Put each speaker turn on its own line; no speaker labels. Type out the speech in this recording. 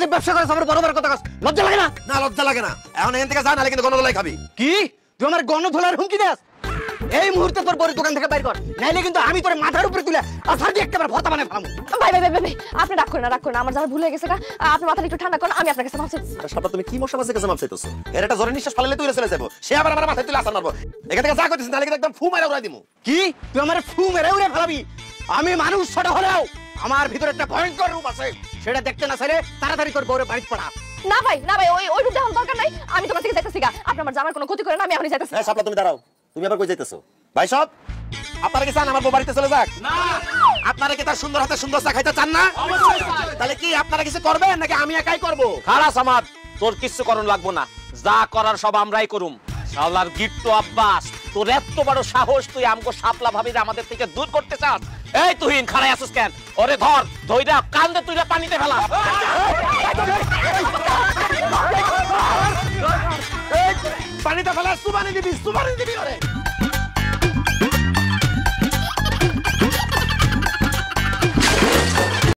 যে ব্যবসা করে আমার বড় বড় কথা কস লজ্জা লাগে না?
না লজ্জা লাগে না, এখন এখান থেকে যা, নাহলে কিন্তু গণধোলাই খাবি।
কি তুই আমার গণধোলার হুমকি দেস? এই মুহূর্তে তোর বড় দোকান থেকে বাইর কর, নাইলে কিন্তু আমি তোর মাথার উপরে তুলে আছাড় দিয়ে একেবারে ভর্তা বানাই ফেলাম।
ভাই ভাই ভাই ভাই আপনি রাগ করেন না, রাগ করেন না, আমার যারা ভুল হয়ে গেছে আপনি মাথাটা একটু ঠান্ডা করেন, আমি আপনার কাছে মাফ চাইছি।
সাপটা তুমি কি মশা মাছের কাছে মাপ চাইতেছো? এর একটা জোরে নিঃশ্বাস ফালালে তুই চলে যাবো, সে আবার আমার মাথায় তুলে আছাড় মারবো। এখান থেকে যা করতেছিস, নাহলে কিন্তু একদম ফু মারা উড়াই দিমু।
কি তুই আমার ফু মেরে উড়ে ফেলাবি? আমি মানুষ ছোট হলেও আমার ভিতরে একটা ভয়ঙ্কর রূপ আছে, সেটা দেখতে না চাইলে তাড়াতাড়ি তোর বউরে বাড়িতে পড়া।
না ভাই না ভাই, ওই রূপ দেখার দরকার নাই, আমি তোমার থেকে যাইতেছি গা, আপনি আমার জামার কোনো ক্ষতি করেন না, আমি এখনই যাইতেছি।
এই সাপলা তুমি দাঁড়াও, তুমি আবার কই যাইতেছো? ভাই সব আপনারা কি চান আমার বউ বাড়িতে চলে যাক? না। আপনারা কি তার সুন্দর হাতে সুন্দর চা খাইতে চান না? তাহলে কি আপনারা কিছু করবেন নাকি আমি একাই করব?
খালাস আমার, তোর কিছু করণ লাগবো না, যা করার সব আমরাই করুম। শালার গিট্টু আব্বাস, তোর এত বড় সাহস, তুই আমগো শাপলা ভাবিরে আমাদের থেকে দূর করতে চাস? এই তুহিন খাড়াই আসিস কেন? ওরে ধর, ধইরা কান্দে তুইরা পানিতে ফেলা।
পানিতে ফেলা সুবানি দিবি ওরে।